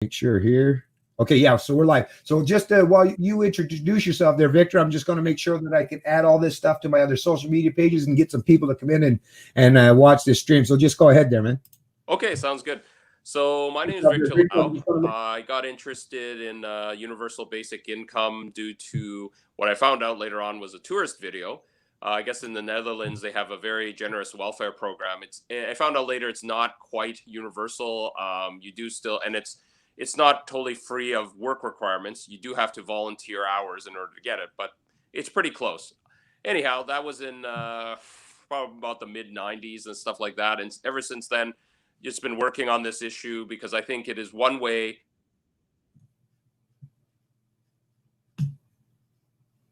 Make sure here. Okay, yeah, so we're live. So just while you introduce yourself there, Victor, I'm just going to make sure that I can add all this stuff to my other social media pages and get some people to come in and watch this stream. So just go ahead there, man. Okay, sounds good. So my name is Victor Lau. I got interested in universal basic income due to what I found out later on was a tourist video. I guess in the Netherlands they have a very generous welfare program. I found out later it's not quite universal. You do still, and it's not totally free of work requirements. You do have to volunteer hours in order to get it, but it's pretty close. Anyhow, that was in probably about the mid 90s and stuff like that. And ever since then, just been working on this issue because I think it is one way.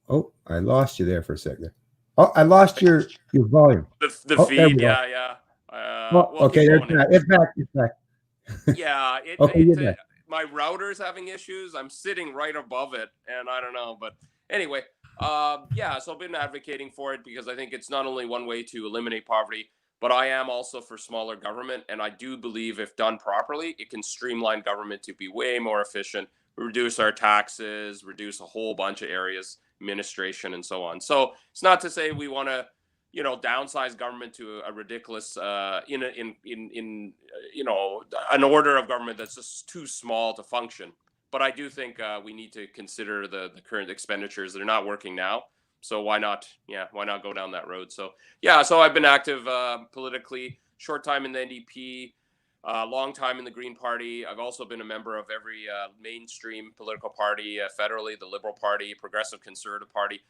Oh, I lost you there for a second. Oh, I lost your volume. The feed, yeah. Okay, it's back. Yeah, okay, my router's having issues. I'm sitting right above it, and I don't know. But anyway, yeah, so I've been advocating for it because I think it's not only one way to eliminate poverty, but I am also for smaller government. And I do believe if done properly, it can streamline government to be way more efficient, reduce our taxes, reduce a whole bunch of areas, administration, and so on. So it's not to say we want to, downsize government to a ridiculous, an order of government that's just too small to function. But I do think we need to consider the current expenditures that are not working now. So why not? Yeah, why not go down that road? So yeah, so I've been active politically, short time in the NDP, long time in the Green Party. I've also been a member of every mainstream political party federally, the Liberal Party, Progressive Conservative Party.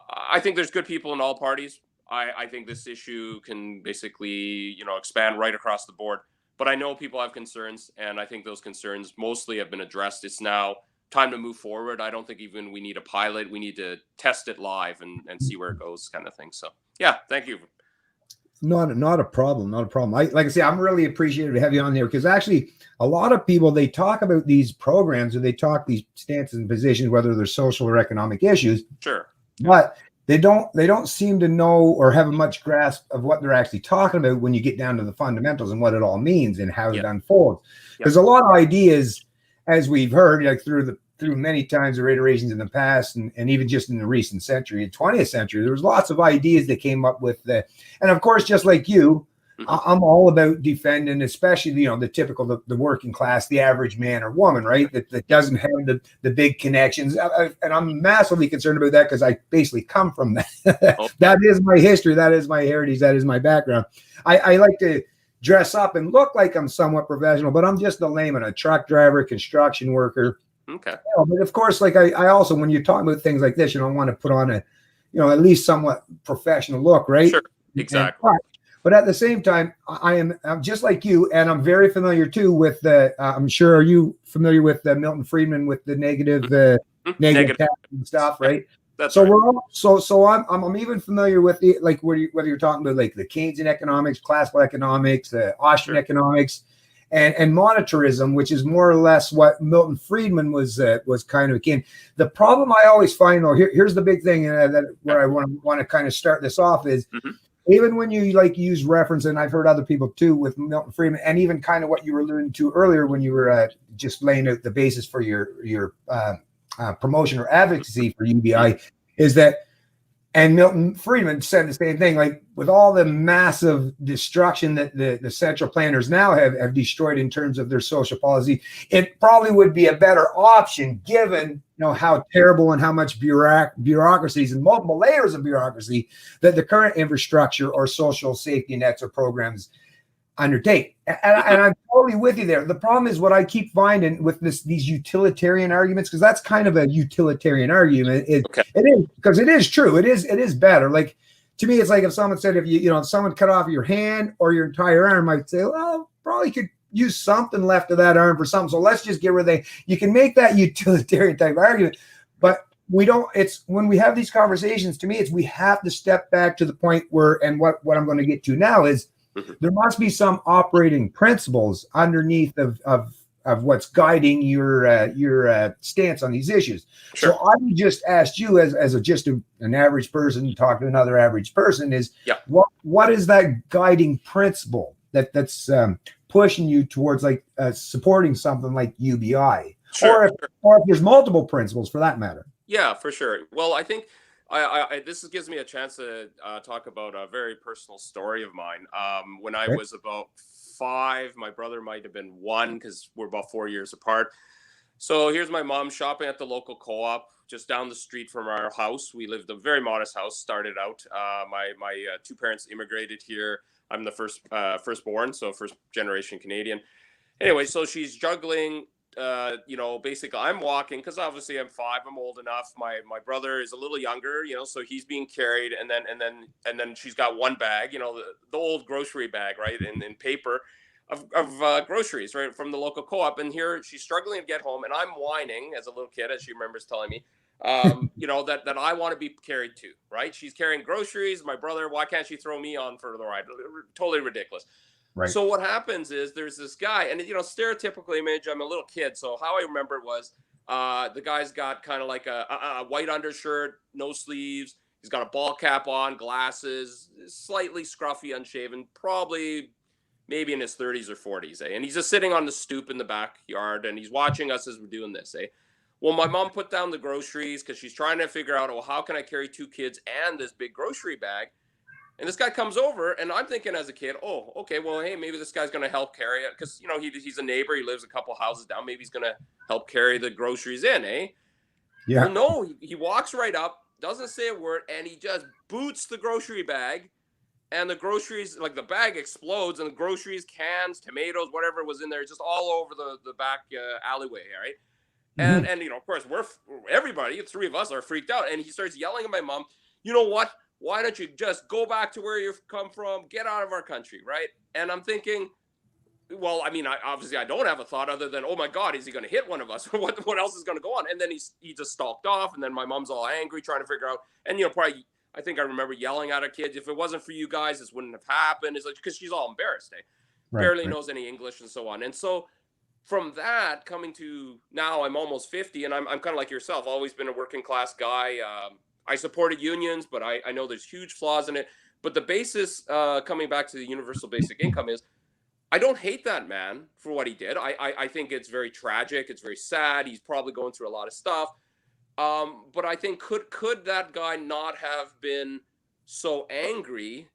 I think there's good people in all parties. I think this issue can basically, expand right across the board. But I know people have concerns, and I think those concerns mostly have been addressed. It's now time to move forward. I don't think even we need a pilot. We need to test it live and see where it goes, kind of thing. So, yeah, thank you. Not a problem. Like I say, I'm really appreciative to have you on there because actually a lot of people, they talk about these programs or they talk these stances and positions, whether they're social or economic issues. Sure. But they don't seem to know or have a much grasp of what they're actually talking about when you get down to the fundamentals and what it all means and how it unfolds. Because a lot of ideas, as we've heard, like through many times or iterations in the past, and even just in the recent century, the 20th century, there was lots of ideas that came up with and of course, just like you, I'm all about defending, especially the typical the working class, the average man or woman, right? That doesn't have the big connections, and I'm massively concerned about that because I basically come from that. That is my history, that is my heritage, that is my background. I like to dress up and look like I'm somewhat professional, but I'm just a layman, a truck driver, construction worker. Okay. But of course, like I also, when you're talking about things like this, want to put on a, at least somewhat professional look, right? Sure. Exactly. But at the same time, I'm just like you, and I'm very familiar too with the. I'm sure, are you familiar with Milton Friedman with the negative tax and stuff, right? That's so right. we're all, so I'm even familiar with the whether you're talking about like the Keynesian economics, classical economics, Austrian economics, and monetarism, which is more or less what Milton Friedman was kind of akin. The problem I always find, though, here's the big thing where I want to kind of start this off is. Even when you use reference, and I've heard other people too with Milton Friedman, and even kind of what you were alluding to earlier when you were just laying out the basis for your promotion or advocacy for UBI, is that, and Milton Friedman said the same thing, like with all the massive destruction that the central planners now have destroyed in terms of their social policy, it probably would be a better option given how terrible and how much bureaucracies and multiple layers of bureaucracy that the current infrastructure or social safety nets or programs undertake. And I'm totally with you there. The problem is what I keep finding with these utilitarian arguments, because that's kind of a utilitarian argument. It is, because it is true. It is better. Like, to me, it's like if someone said, if someone cut off your hand or your entire arm, I'd say, well, probably could use something left of that arm for something. So let's just get rid of you can make that utilitarian type of argument, but we don't. It's when we have these conversations, to me, it's we have to step back to the point where, and what I'm going to get to now is there must be some operating principles underneath of what's guiding your stance on these issues. Sure. So I just asked you as an average person talking to another average person is what is that guiding principle that's pushing you towards like supporting something like UBI, Sure, or if there's multiple principles for that matter. yeah, for sure. Well, I think this gives me a chance to talk about a very personal story of mine. When I Okay. was about 5, my brother might have been 1 because we're about 4 years apart. So here's my mom shopping at the local co-op just down the street from our house. We lived a very modest house. Started out, my 2 parents immigrated here. I'm the firstborn, so first generation Canadian. Anyway, so she's juggling. Basically, I'm walking because obviously I'm 5. I'm old enough. My brother is a little younger, so he's being carried, and then she's got one bag, the old grocery bag, right, in paper of groceries, right, from the local co-op. And here she's struggling to get home, and I'm whining as a little kid, as she remembers telling me, that I want to be carried too, right? She's carrying groceries. My brother, why can't she throw me on for the ride? Totally ridiculous. Right. So what happens is there's this guy, and stereotypical image. I'm a little kid, so how I remember it was the guy's got kind of like a white undershirt, no sleeves. He's got a ball cap on, glasses, slightly scruffy, unshaven, probably maybe in his 30s or 40s, eh? And he's just sitting on the stoop in the backyard, and he's watching us as we're doing this, eh? Well, my mom put down the groceries because she's trying to figure out, well, how can I carry 2 kids and this big grocery bag? And this guy comes over, and I'm thinking as a kid, oh, okay, well, hey, maybe this guy's going to help carry it because, he's a neighbor. He lives a couple houses down. Maybe he's going to help carry the groceries in, eh? Yeah. Well, no, he walks right up, doesn't say a word, and he just boots the grocery bag. And the groceries, like the bag explodes, and the groceries, cans, tomatoes, whatever was in there, just all over the back alleyway, right? Mm-hmm. And of course, everybody, 3 of us are freaked out. And he starts yelling at my mom, you know what? Why don't you just go back to where you've come from? Get out of our country, right? And I'm thinking, well, I mean, obviously I don't have a thought other than, oh my God, is he going to hit one of us? what else is going to go on? And then he just stalked off. And then my mom's all angry, trying to figure out. And, probably, I think I remember yelling at her kids, if it wasn't for you guys, this wouldn't have happened. It's like, because she's all embarrassed, eh? Right, Barely right. knows any English and so on. And so from that coming to now, I'm almost 50, and I'm kind of like yourself, always been a working class guy. I supported unions, but I know there's huge flaws in it. But the basis, coming back to the universal basic income, is I don't hate that man for what he did. I think it's very tragic. It's very sad. He's probably going through a lot of stuff. But I think could that guy not have been so angry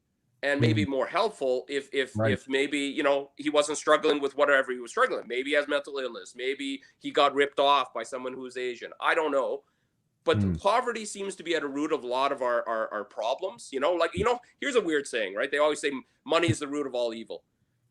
and maybe more helpful if Right. maybe he wasn't struggling with whatever he was struggling with. Maybe he has mental illness. Maybe he got ripped off by someone who's Asian. I don't know. But poverty seems to be at a root of a lot of our problems. Here's a weird saying, right? They always say money is the root of all evil.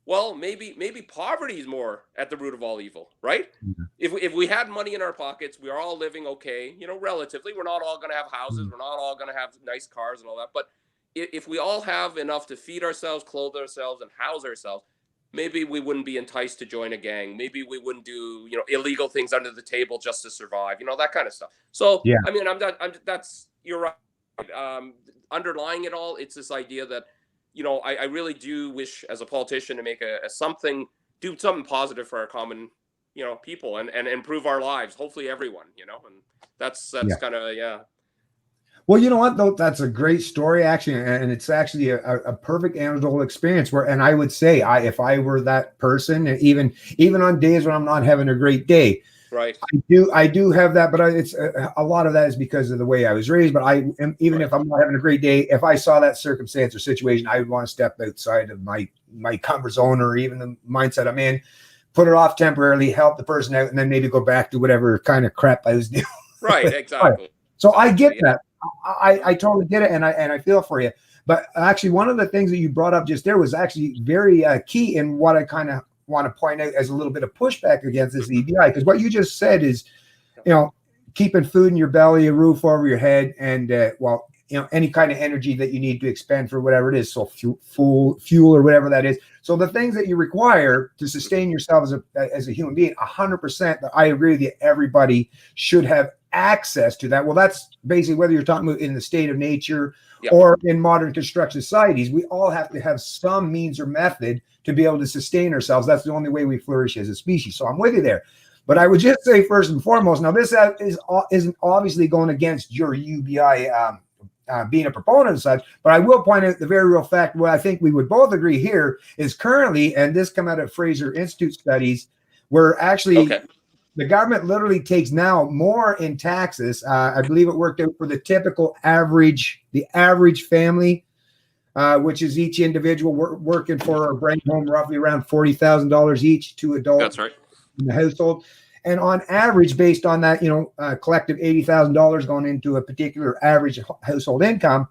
Well, maybe poverty is more at the root of all evil, right? Mhm. If we had money in our pockets, we are all living okay, relatively. We're not all going to have houses. We're not all going to have nice cars and all that. But if we all have enough to feed ourselves, clothe ourselves, and house ourselves, maybe we wouldn't be enticed to join a gang. Maybe we wouldn't do, illegal things under the table just to survive, that kind of stuff. So, Yeah. I mean, you're right. Underlying it all, it's this idea that, I really do wish as a politician to make do something positive for our common, people and improve our lives. Hopefully everyone, and that's Yeah. kind of, yeah. Well, you know what, though? That's a great story, actually. And it's actually a perfect anecdotal experience and I would say if I were that person, and even on days when I'm not having a great day, Right. I do have that, but it's a lot of that is because of the way I was raised. But even if I'm not having a great day, if I saw that circumstance or situation, I would want to step outside of my comfort zone or even the mindset I'm in, put it off temporarily, help the person out, and then maybe go back to whatever kind of crap I was doing. Right. Exactly. So I get Yeah. that. I totally get it, and I feel for you. But actually, one of the things that you brought up just there was actually very key in what I kind of want to point out as a little bit of pushback against this EBI, because what you just said is, keeping food in your belly, a roof over your head, and any kind of energy that you need to expend for whatever it is, so fuel or whatever that is. So the things that you require to sustain yourself as a human being, 100%. I agree with you. Everybody should have access to that. Well, that's basically whether you're talking about in the state of nature or in modern construction societies. We all have to have some means or method to be able to sustain ourselves. That's the only way we flourish as a species. So I'm with you there. But I would just say first and foremost, now this isn't obviously going against your UBI being a proponent of such, but I will point out the very real fact. What I think we would both agree here is currently, and this come out of Fraser Institute studies, where actually the government literally takes now more in taxes. I believe it worked out for the typical average family, which is each individual working for or bringing home roughly around $40,000 each, two adults. That's right. In the household. And on average, based on that, collective $80,000 going into a particular average household income,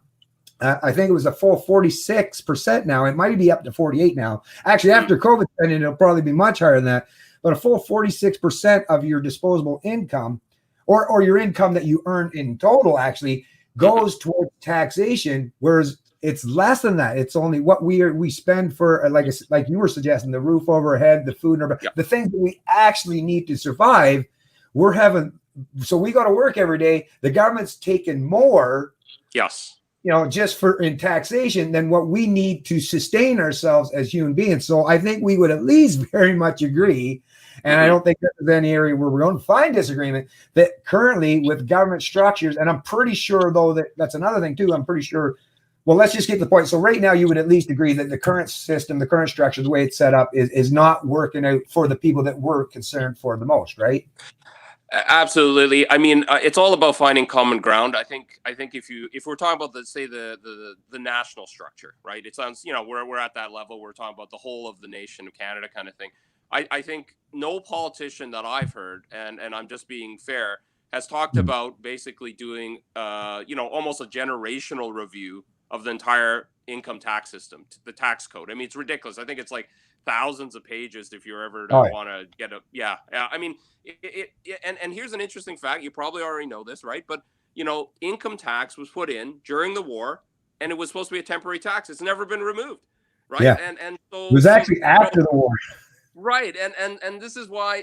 I think it was a full 46% now. It might be up to 48 now. Actually, after COVID spending, it'll probably be much higher than that. But a full 46% of your disposable income or your income that you earn in total actually goes towards taxation, whereas it's less than that. It's only what we spend for, like you were suggesting, the roof overhead, the food, the things that we actually need to survive. So we go to work every day. The government's taking more, just in taxation than what we need to sustain ourselves as human beings. So I think we would at least very much agree, and I don't think there's any area where we're going to find disagreement, that currently with government structures, and I'm pretty sure though that's another thing too. I'm pretty sure. Well, let's just get to the point. So right now, you would at least agree that the current system, the current structure, the way it's set up is not working out for the people that we're concerned for the most, right? Absolutely. I mean, it's all about finding common ground. I think if we're talking about the national structure, right? It sounds, we're at that level. We're talking about the whole of the nation of Canada kind of thing. I think no politician that I've heard, and I'm just being fair, has talked about basically doing, almost a generational review of the entire income tax system, the tax code. I mean, it's ridiculous. I think it's like thousands of pages if you're ever to want to get I mean, and here's an interesting fact. You probably already know this, right? But, income tax was put in during the war, and it was supposed to be a temporary tax. It's never been removed, right? Yeah. And so it was actually after the war. Right. And this is why,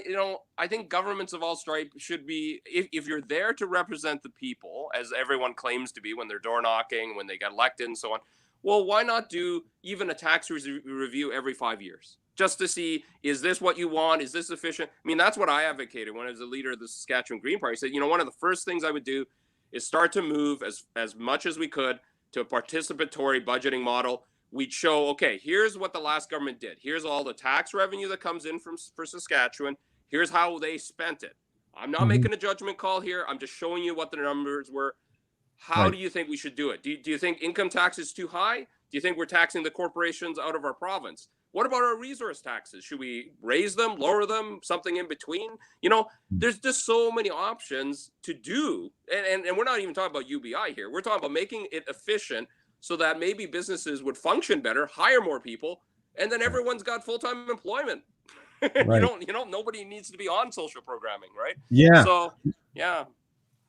I think governments of all stripes should be, if you're there to represent the people, as everyone claims to be when they're door knocking, when they get elected and so on, well, why not do even a tax review every 5 years? Just to see, is this what you want? Is this sufficient? I mean, that's what I advocated when I was a leader of the Saskatchewan Green Party. I said, one of the first things I would do is start to move as much as we could to a participatory budgeting model. We'd show, okay, here's what the last government did. Here's all the tax revenue that comes in for Saskatchewan. Here's how they spent it. I'm not making a judgment call here. I'm just showing you what the numbers were. How do you think we should do it? Do you think income tax is too high? Do you think we're taxing the corporations out of our province? What about our resource taxes? Should we raise them, lower them, something in between? There's just so many options to do. And we're not even talking about UBI here. We're talking about making it efficient so that maybe businesses would function better, hire more people, and then everyone's got full-time employment. Right. Nobody needs to be on social programming, right? Yeah. So, yeah.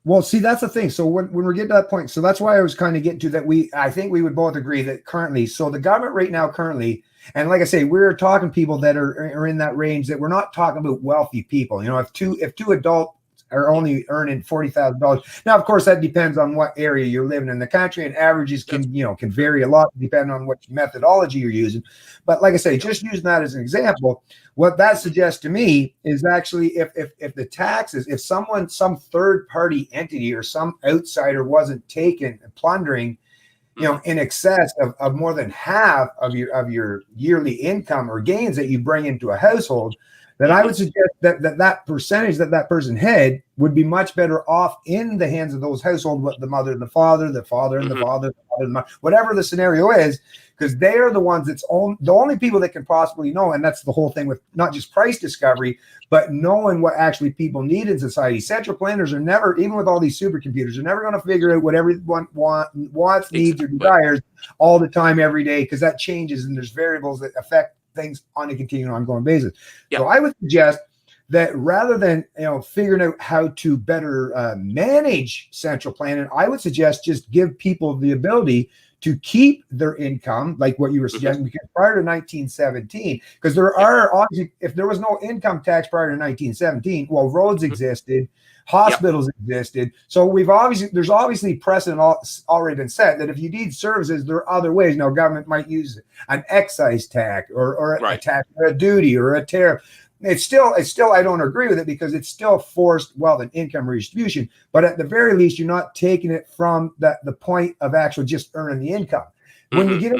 Well, see, that's the thing. So when we're getting to that point, so that's why I was kind of getting to that. I think we would both agree that currently, so the government right now currently, and like I say, we're talking people that are in that range, that we're not talking about wealthy people. If two adults are only earning $40,000. Now, of course, that depends on what area you're living in the country, and averages can vary a lot depending on what methodology you're using. But like I say, just using that as an example, what that suggests to me is actually if the taxes, if some third party entity or some outsider wasn't taking and plundering, in excess of more than half of your yearly income or gains that you bring into a household, then I would suggest that percentage that person had would be much better off in the hands of those households, the mother and the father, the father and the father, the father and the mother, whatever the scenario is, because they are the ones the only people that can possibly know. And that's the whole thing with not just price discovery, but knowing what actually people need in society. Central planners are never, even with all these supercomputers, are never going to figure out what everyone wants, needs, or desires all the time, every day, because that changes and there's variables that affect things on a continuing, ongoing basis. Yeah. So I would suggest that rather than figuring out how to better manage central planning, I would suggest just give people the ability to keep their income, like what you were suggesting, because prior to 1917, because there are obviously, if there was no income tax prior to 1917, well, roads existed, hospitals existed. So there's obviously precedent already been set that if you need services, there are other ways. Now, government might use an excise tax or a tax or a duty or a tariff. it's still I don't agree with it because it's still forced wealth and income redistribution. But at the very least, you're not taking it from the point of actually just earning the income. When you get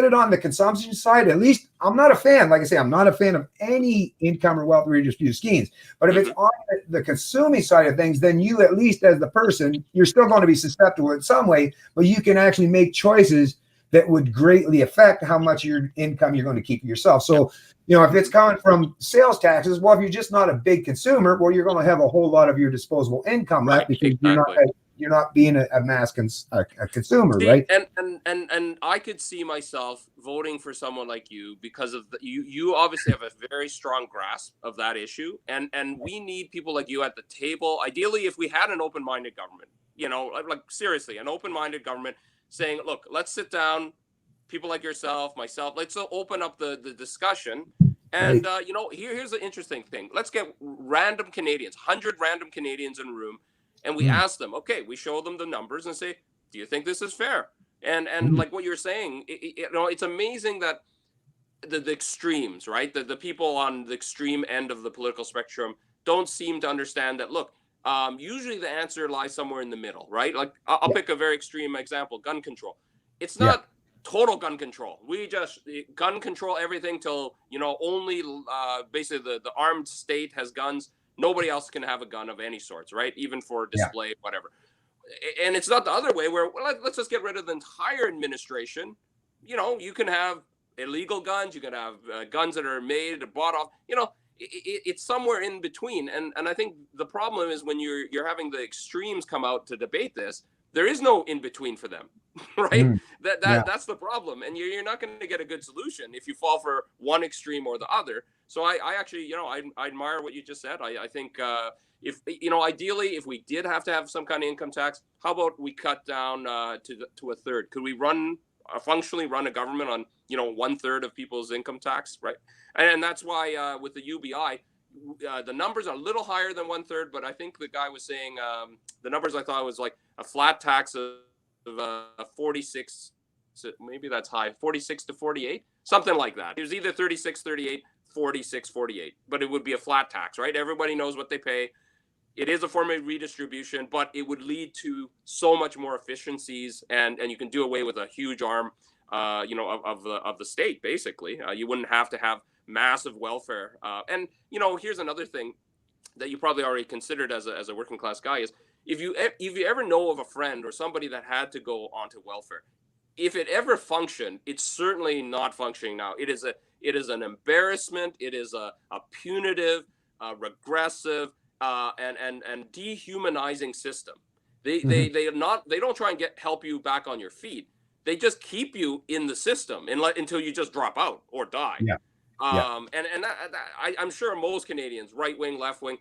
it on the consumption side, at least I'm not a fan. Like I say, I'm not a fan of any income or wealth redistribution schemes. But if it's on the consuming side of things, then you, at least as the person, you're still going to be susceptible in some way, but you can actually make choices that would greatly affect how much your income you're going to keep for yourself. So, if it's coming from sales taxes, well, if you're just not a big consumer, well, you're going to have a whole lot of your disposable income left because you're not being a mass consumer, right? And I could see myself voting for someone like you because of you obviously have a very strong grasp of that issue, and we need people like you at the table. Ideally, if we had an open-minded government, like seriously, an open-minded government saying, look, let's sit down, people like yourself, myself, let's open up the discussion. And here's the interesting thing. Let's get random Canadians, 100 random Canadians in a room. And we ask them, okay, we show them the numbers and say, do you think this is fair? And like what you're saying, it's amazing that the extremes, right? The people on the extreme end of the political spectrum don't seem to understand that, look, usually the answer lies somewhere in the middle, right? Like I'll pick a very extreme example, gun control. It's not total gun control. We just gun control everything till, only basically the armed state has guns. Nobody else can have a gun of any sorts, right? Even for display, whatever. And it's not the other way where, well, let's just get rid of the entire administration. You can have illegal guns. You can have guns that are made or bought off. It's somewhere in between. And I think the problem is when you're having the extremes come out to debate this, there is no in between for them, right? That's the problem. And you're not going to get a good solution if you fall for one extreme or the other. So I actually, I admire what you just said. I think if, ideally, if we did have to have some kind of income tax, how about we cut down to a third? Could we functionally run a government on, 1/3 of people's income tax, right? And that's why with the UBI, the numbers are a little higher than 1/3, but I think the guy was saying the numbers I thought was like a flat tax of 46, so maybe that's high, 46 to 48, something like that. It was either 36, 38, 46, 48, but it would be a flat tax, right? Everybody knows what they pay. It is a form of redistribution, but it would lead to so much more efficiencies, and you can do away with a huge arm, of the state. Basically, you wouldn't have to have massive welfare. And here's another thing that you probably already considered as a working class guy is if you ever know of a friend or somebody that had to go onto welfare, if it ever functioned, it's certainly not functioning now. It is an embarrassment. It is a punitive, regressive, and dehumanizing system. They don't try and help you back on your feet. They just keep you in the system until you just drop out or die. I'm sure most Canadians, right wing, left wing,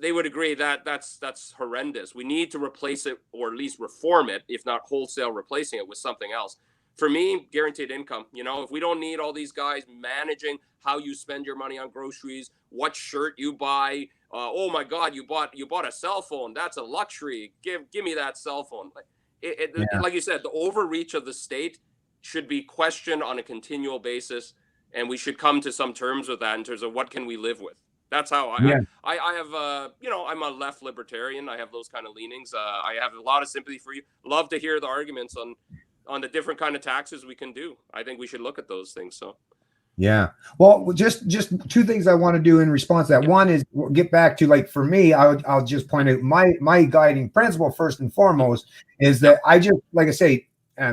they would agree that that's horrendous. We need to replace it, or at least reform it, if not wholesale replacing it with something else. For me, guaranteed income. If we don't need all these guys managing how you spend your money on groceries, what shirt you buy. Oh my God, you bought a cell phone. That's a luxury. Give me that cell phone. Like you said, the overreach of the state should be questioned on a continual basis, and we should come to some terms with that in terms of what can we live with. That's how I have, I'm a left libertarian. I have those kind of leanings. I have a lot of sympathy for you. Love to hear the arguments on the different kind of taxes we can do. I think we should look at those things. So. Yeah. Well, just two things I want to do in response to that. One is get back to, like, for me, I'll just point out my guiding principle first and foremost is that I just, like I say,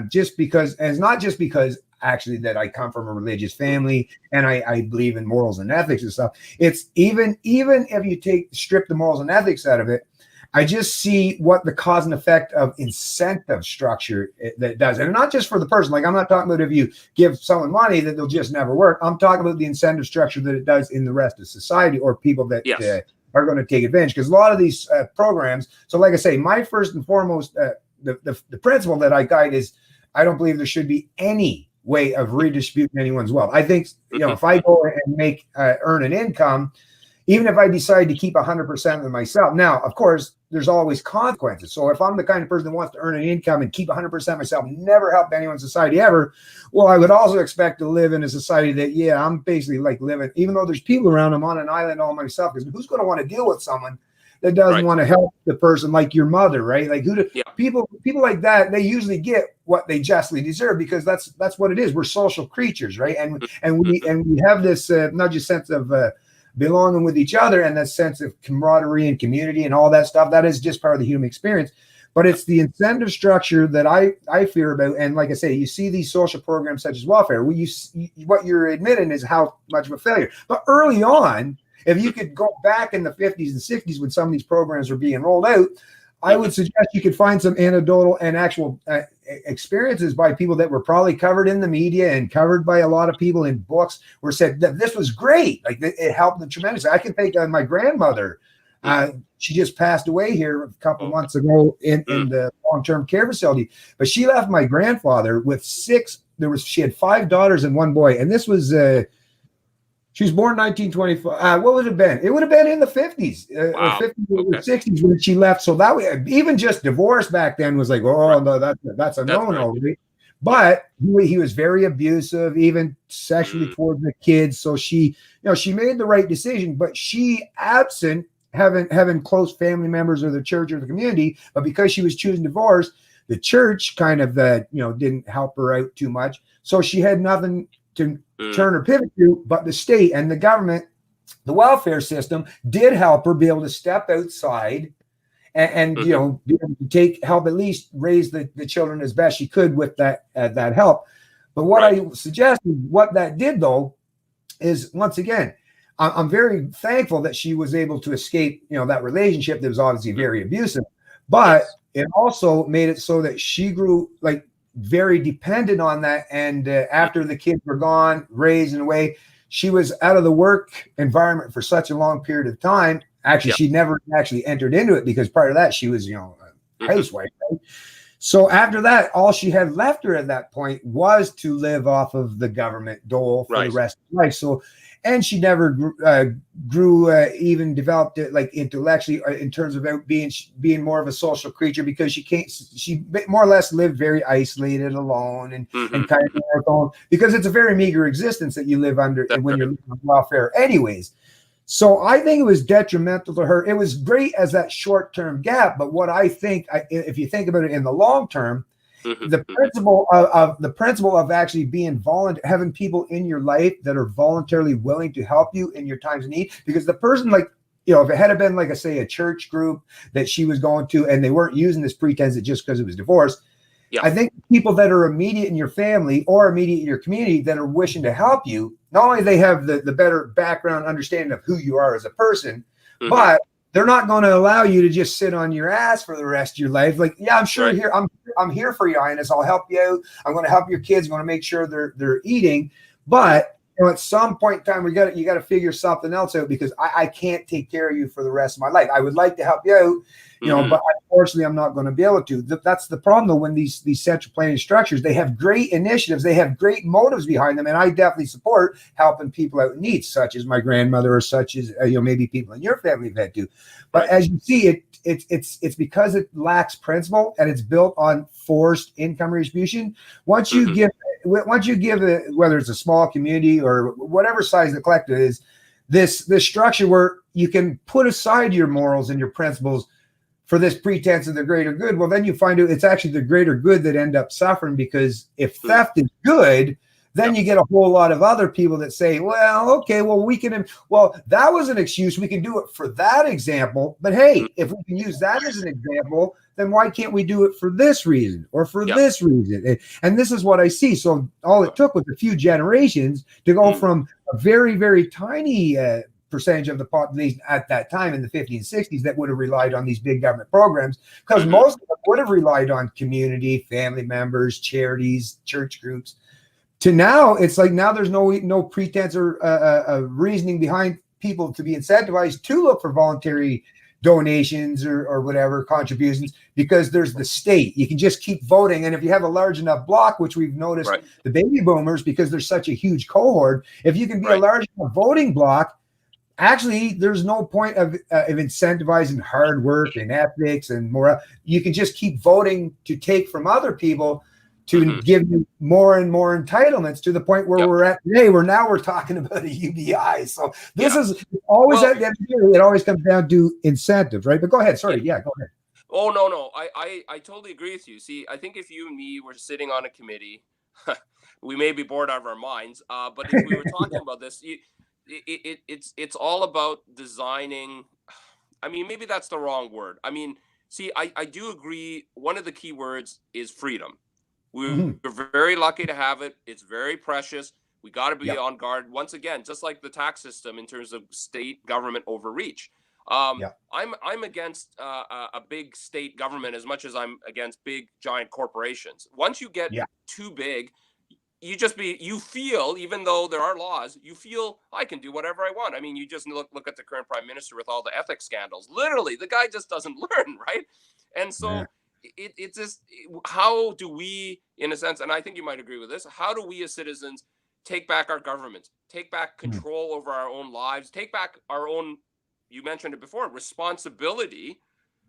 just because, and it's not just because actually that I come from a religious family and I believe in morals and ethics and stuff. It's even if you strip the morals and ethics out of it, I just see what the cause and effect of incentive structure that does. And not just for the person. Like, I'm not talking about if you give someone money that they'll just never work. I'm talking about the incentive structure that it does in the rest of society, or people that are going to take advantage. Because a lot of these programs, so like I say, my first and foremost, the principle that I guide is I don't believe there should be any way of redistributing anyone's wealth. I think, if I go and earn an income, even if I decide to keep 100% of myself. Now, of course, there's always consequences. So if I'm the kind of person that wants to earn an income and keep 100% myself, never help anyone in society ever, well, I would also expect to live in a society that, yeah, I'm basically like living, even though there's people around, I'm on an island all myself, because who's going to want to deal with someone that doesn't want to help the person, like your mother, right? Like people like that, they usually get what they justly deserve, because that's what it is. We're social creatures, right? And we have this not just sense of belonging with each other, and that sense of camaraderie and community and all that stuff. That is just part of the human experience. But it's the incentive structure that I fear about. And like I say, you see these social programs such as welfare, where what you're admitting is how much of a failure. But early on, if you could go back in the 50s and 60s when some of these programs were being rolled out, I would suggest you could find some anecdotal and actual experiences by people that were probably covered in the media and covered by a lot of people in books, where said that this was great. Like it helped them tremendously. I can think of my grandmother. She just passed away here a couple months ago in the long-term care facility. But she left my grandfather with she had 5 daughters and 1 boy. And this was she was born 1925. What would it have been? It would have been in the 50s or 50s or 60s when she left. So that way, even just divorce back then was like, oh, no, that's a no-no. Right. But he was very abusive, even sexually towards the kids. So she made the right decision, but she absent having close family members of the church or the community. But because she was choosing divorce, the church kind of didn't help her out too much. So she had nothing to turn or pivot to, but the state and the government, the welfare system, did help her be able to step outside and be able to help, at least raise the children as best she could with that help. But what I suggest, what that did though, is once again, I'm very thankful that she was able to escape, that relationship that was obviously very abusive, but it also made it so that she grew like very dependent on that. And after the kids were gone, raised and away, she was out of the work environment for such a long period of time. Actually, she never actually entered into it, because prior to that, she was, a housewife. Right? So after that, all she had left her at that point was to live off of the government dole for the rest of her life. So, and she never grew even developed it like intellectually in terms of being more of a social creature, because she more or less lived very isolated, alone, and kind of alone, because it's a very meager existence that you live under when you're living on welfare anyways. So I think it was detrimental to her. It was great as that short-term gap, but what I think, if you think about it in the long term, the principle of actually being having people in your life that are voluntarily willing to help you in your times of need, because the person, like, if it had been like a church group that she was going to, and they weren't using this pretense that just because it was divorce, I think people that are immediate in your family or immediate in your community that are wishing to help you, not only they have the better background understanding of who you are as a person, but they're not going to allow you to just sit on your ass for the rest of your life. Like, yeah, I'm sure here I'm here for you, Ines. I'll help you out. I'm going to help your kids. I'm going to make sure they're eating. But at some point in time, you got to figure something else out, because I can't take care of you for the rest of my life. I would like to help you out, but unfortunately, I'm not going to be able to. That's the problem, though. When these central planning structures, they have great initiatives, they have great motives behind them, and I definitely support helping people out in need, such as my grandmother, or such as maybe people in your family have had to. But as you see, it's because it lacks principle, and it's built on forced income redistribution. Once you give it, whether it's a small community or whatever size the collective is, this structure where you can put aside your morals and your principles for this pretense of the greater good, well, then you find out it's actually the greater good that end up suffering, because if theft is good, then you get a whole lot of other people that say, well, okay, well, that was an excuse. We can do it for that example. But hey, if we can use that as an example, then why can't we do it for this reason or for this reason? And this is what I see. So all it took was a few generations to go from a very, very tiny percentage of the population at that time in the 50s and 60s that would have relied on these big government programs, because most of them would have relied on community, family members, charities, church groups, to now it's like now there's no pretense or reasoning behind people to be incentivized to look for voluntary donations or whatever contributions, because there's the state. You can just keep voting, and if you have a large enough block, which we've noticed the baby boomers, because there's such a huge cohort, if you can be a large enough voting block, actually, there's no point of incentivizing hard work and ethics and more. You can just keep voting to take from other people to give you more and more entitlements to the point where we're at today, where now we're talking about a UBI. So this is always at the end of the day, it always comes down to incentives, right? But go ahead. Sorry. Yeah, go ahead. Oh, no. I totally agree with you. See, I think if you and me were sitting on a committee, we may be bored out of our minds. But if we were talking about this, it's all about designing. I mean, maybe that's the wrong word. I mean, see, I do agree. One of the key words is freedom. We're very lucky to have it. It's very precious. We got to be on guard. Once again, just like the tax system in terms of state government overreach. I'm against a big state government as much as I'm against big giant corporations. Once you get too big, you feel, even though there are laws, you feel I can do whatever I want. I mean, you just look at the current prime minister with all the ethics scandals. Literally, the guy just doesn't learn, right? And so it's just, how do we, in a sense, and I think you might agree with this, how do we as citizens take back our government, take back control over our own lives, take back our own, you mentioned it before, responsibility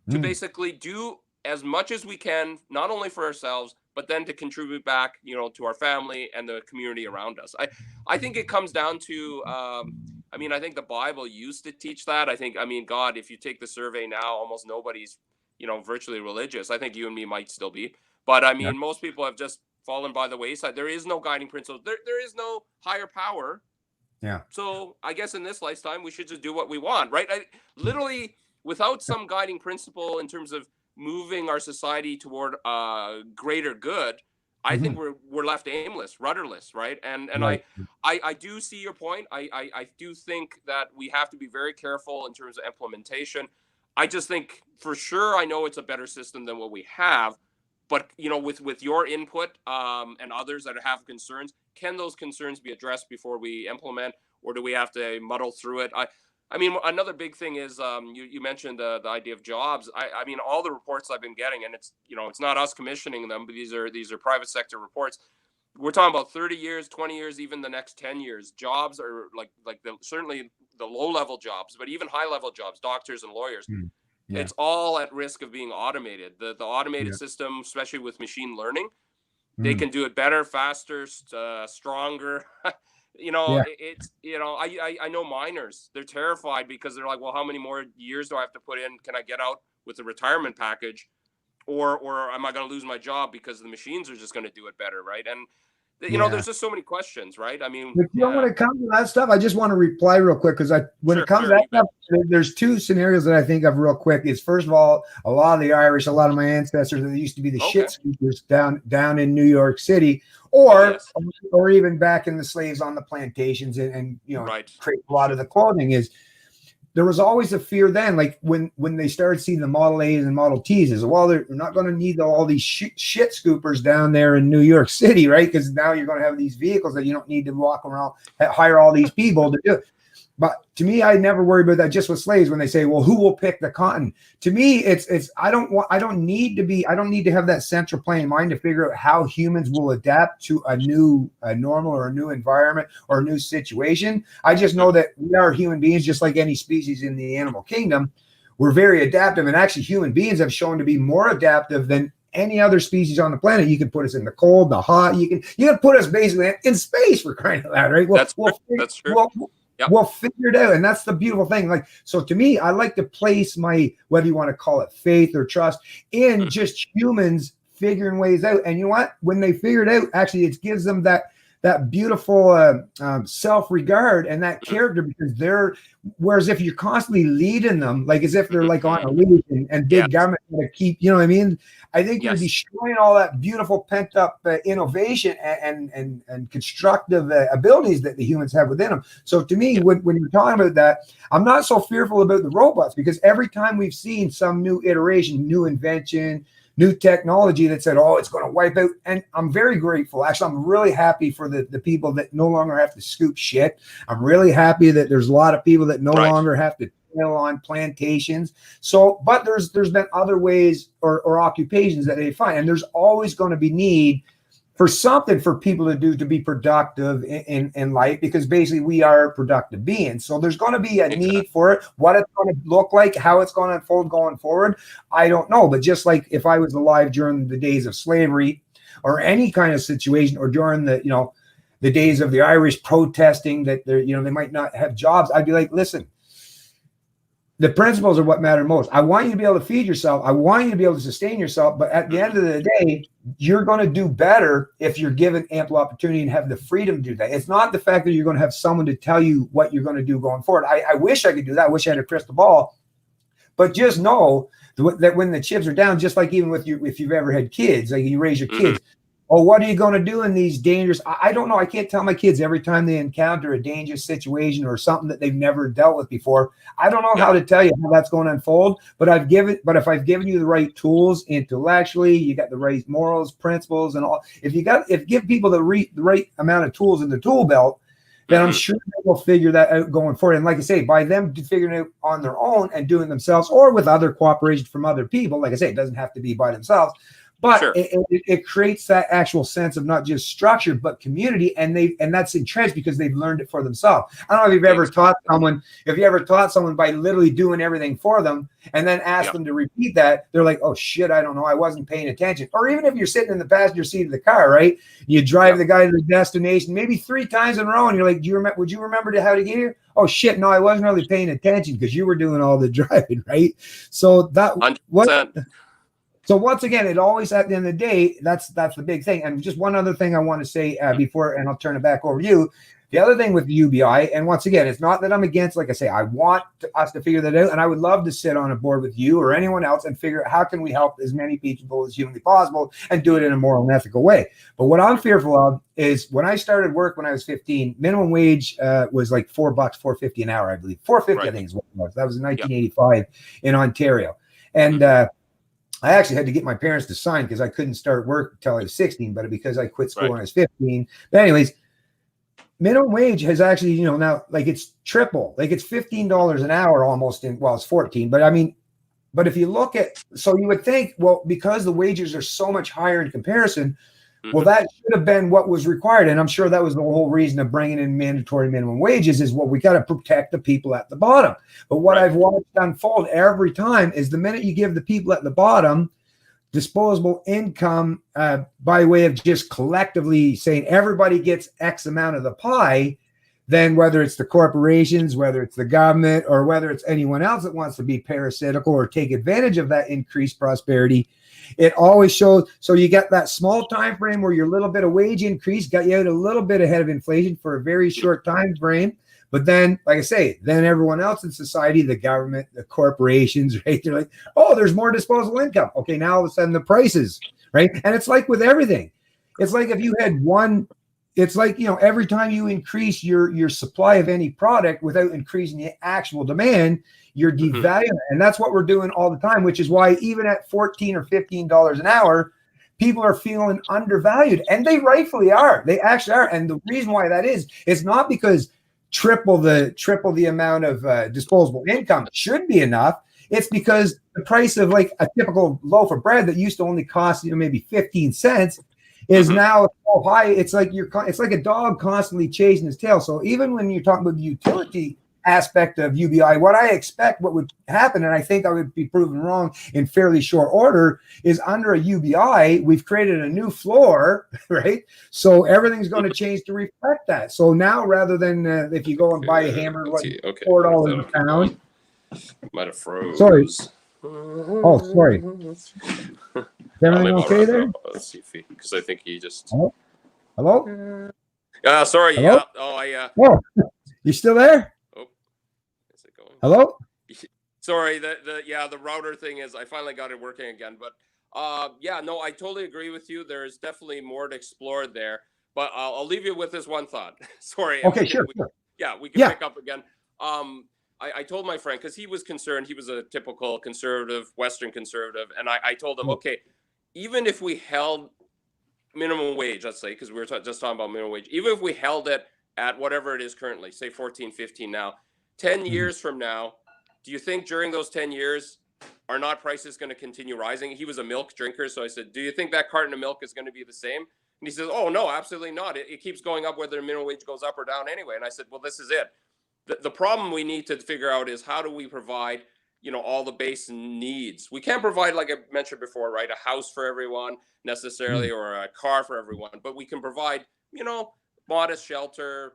to basically do as much as we can, not only for ourselves, but then to contribute back, to our family and the community around us. I think it comes down to, I mean, I think the Bible used to teach that. God, if you take the survey now, almost nobody's, virtually religious. I think you and me might still be. But I mean, most people have just fallen by the wayside. There is no guiding principle. There is no higher power. Yeah. So I guess in this lifetime, we should just do what we want, right? Literally, without some guiding principle in terms of moving our society toward greater good, I think we're left aimless, rudderless, right? And I do see your point. I do think that we have to be very careful in terms of implementation. I just think for sure, I know it's a better system than what we have, but with your input and others that have concerns, can those concerns be addressed before we implement, or do we have to muddle through it? I mean, another big thing is you mentioned the idea of jobs. I mean, all the reports I've been getting, and it's not us commissioning them, but these are private sector reports. We're talking about 30 years, 20 years, even the next 10 years. Jobs are certainly the low level jobs, but even high level jobs, doctors and lawyers. It's all at risk of being automated. The automated system, especially with machine learning, they can do it better, faster, stronger. It's I know miners. They're terrified because they're like, well, how many more years do I have to put in? Can I get out with a retirement package, or am I going to lose my job because the machines are just going to do it better, right? And there's just so many questions, right? I mean, when it comes to that stuff, I just want to reply real quick because when it comes to that stuff, there's two scenarios that I think of real quick. Is first of all, a lot of the Irish, a lot of my ancestors, they used to be the shit scoopers down in New York City, or even back in the slaves on the plantations and create a lot of the clothing. Is there was always a fear then, like when they started seeing the Model A's and Model T's, is well, they're not going to need all these shit scoopers down there in New York City, right? Because now you're going to have these vehicles that you don't need to walk around, hire all these people to do it. But to me, I never worry about that just with slaves when they say, well, who will pick the cotton? To me, it's I don't need to have that central planning mind to figure out how humans will adapt to a normal or a new environment or a new situation. I just know that we are human beings, just like any species in the animal kingdom. We're very adaptive, and actually human beings have shown to be more adaptive than any other species on the planet. You can put us in the cold, the hot. You can put us basically in space, for crying out loud, right? That's true. We'll figure it out. And that's the beautiful thing. Like, so to me, I like to place my, whether you want to call it faith or trust, in just humans figuring ways out. And you know what? When they figure it out, actually, it gives them that beautiful self-regard and that character, because whereas if you're constantly leading them, like as if they're like on a leash and big government to keep, you know what I mean? I think you're destroying all that beautiful pent-up innovation and constructive abilities that the humans have within them. So to me, when you're talking about that, I'm not so fearful about the robots, because every time we've seen some new iteration, new invention, new technology that said, oh, it's going to wipe out. And I'm very grateful. Actually, I'm really happy for the people that no longer have to scoop shit. I'm really happy that there's a lot of people that no longer have to toil on plantations. So, but there's been other ways or occupations that they find. And there's always going to be need for something for people to do to be productive in life, because basically we are productive beings. So there's going to be a need for it. What it's going to look like, how it's going to unfold going forward, I don't know. But just like if I was alive during the days of slavery or any kind of situation, or during the, you know, the days of the Irish protesting that they're, you know, they might not have jobs, I'd be like, listen, the principles are what matter most. I want you to be able to feed yourself. I want you to be able to sustain yourself. But at the end of the day, you're going to do better if you're given ample opportunity and have the freedom to do that. It's not the fact that you're going to have someone to tell you what you're going to do going forward. I wish I could do that. I wish I had a crystal ball. But just know that when the chips are down, just like even with you, if you've ever had kids, like you raise your kids, oh, what are you going to do in these dangerous? I don't know. I can't tell my kids every time they encounter a dangerous situation or something that they've never dealt with before. I don't know how to tell you how that's going to unfold. But if I've given you the right tools intellectually, you got the right morals, principles, and all. If give people the right amount of tools in the tool belt, then I'm sure they will figure that out going forward. And like I say, by them figuring it out on their own and doing it themselves, or with other cooperation from other people, like I say, it doesn't have to be by themselves. But it creates that actual sense of not just structure, but community. And that's entrenched because they've learned it for themselves. I don't know if you've ever taught someone by literally doing everything for them and then ask them to repeat that. They're like, oh, shit, I don't know. I wasn't paying attention. Or even if you're sitting in the passenger seat of the car, right? You drive the guy to the destination maybe 3 times in a row. And you're like, would you remember how to get here? Oh, shit, no, I wasn't really paying attention because you were doing all the driving, right? So that 100%. So once again, it always, at the end of the day, that's the big thing. And just one other thing I want to say before, and I'll turn it back over to you. The other thing with the UBI, and once again, it's not that I'm against, like I say, I want us to figure that out. And I would love to sit on a board with you or anyone else and figure out how can we help as many people as humanly possible and do it in a moral and ethical way. But what I'm fearful of is when I started work when I was 15, minimum wage was like $4, $4.50 an hour, I believe. $4.50, I think is what it was. That was in 1985 in Ontario. And I actually had to get my parents to sign because I couldn't start work until I was 16, but because I quit school when I was 15. But anyways, minimum wage has actually, you know, now like it's triple, like it's $15 an hour almost it's 14. But I mean, but if you look at, so you would think, well, because the wages are so much higher in comparison, well, that should have been what was required. And I'm sure that was the whole reason of bringing in mandatory minimum wages is we got to protect the people at the bottom. But what I've watched unfold every time is the minute you give the people at the bottom disposable income by way of just collectively saying everybody gets X amount of the pie, then whether it's the corporations, whether it's the government, or whether it's anyone else that wants to be parasitical or take advantage of that increased prosperity, it always shows. So you get that small time frame where your little bit of wage increase got you out a little bit ahead of inflation for a very short time frame. But then, like I say, then everyone else in society, the government, the corporations, right? They're like, oh, there's more disposable income. Okay, now all of a sudden the prices, right? And it's like with everything. It's like if you had one, it's like, you know, every time you increase your supply of any product without increasing the actual demand, you're devaluing it. And that's what we're doing all the time, which is why even at $14 or $15 an hour, people are feeling undervalued. And they rightfully are. They actually are. And the reason why that is not because triple the amount of disposable income should be enough. It's because the price of like a typical loaf of bread that used to only cost, you know, maybe 15 cents is now so high. It's like a dog constantly chasing his tail. So even when you're talking about the utility aspect of UBI, what I expect what would happen, and I think I would be proven wrong in fairly short order, is under a UBI, we've created a new floor, right? So everything's going to change to reflect that. So now rather than if you go and buy a hammer, $4 a pound. Might have froze. Sorry. Oh, sorry. Is everything okay there? Let's see if because I think he just. Hello? Sorry. Hello? Yeah. Oh, you still there? Oh, is it going? Hello? Sorry. The router thing is I finally got it working again. But no, I totally agree with you. There is definitely more to explore there. But I'll leave you with this one thought. Sorry. Okay, sure. We can pick up again. I told my friend, because he was concerned, he was a typical conservative, Western conservative, and I told him, okay, even if we held minimum wage, let's say, because we were just talking about minimum wage, even if we held it at whatever it is currently, say 14, 15 now, 10 years from now, do you think during those 10 years, are not prices going to continue rising? He was a milk drinker, so I said, do you think that carton of milk is going to be the same? And he says, oh, no, absolutely not. It keeps going up whether the minimum wage goes up or down anyway. And I said, well, this is it. The problem we need to figure out is how do we provide, all the base needs. We can't provide, like I mentioned before, right, a house for everyone necessarily or a car for everyone, but we can provide, modest shelter,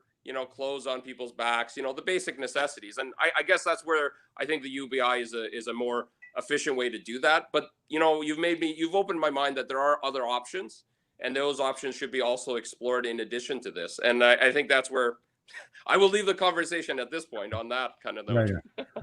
clothes on people's backs, the basic necessities. And I guess that's where I think the UBI is a more efficient way to do that. But, you've opened my mind that there are other options, and those options should be also explored in addition to this. And I think that's where I will leave the conversation at this point on that kind of note.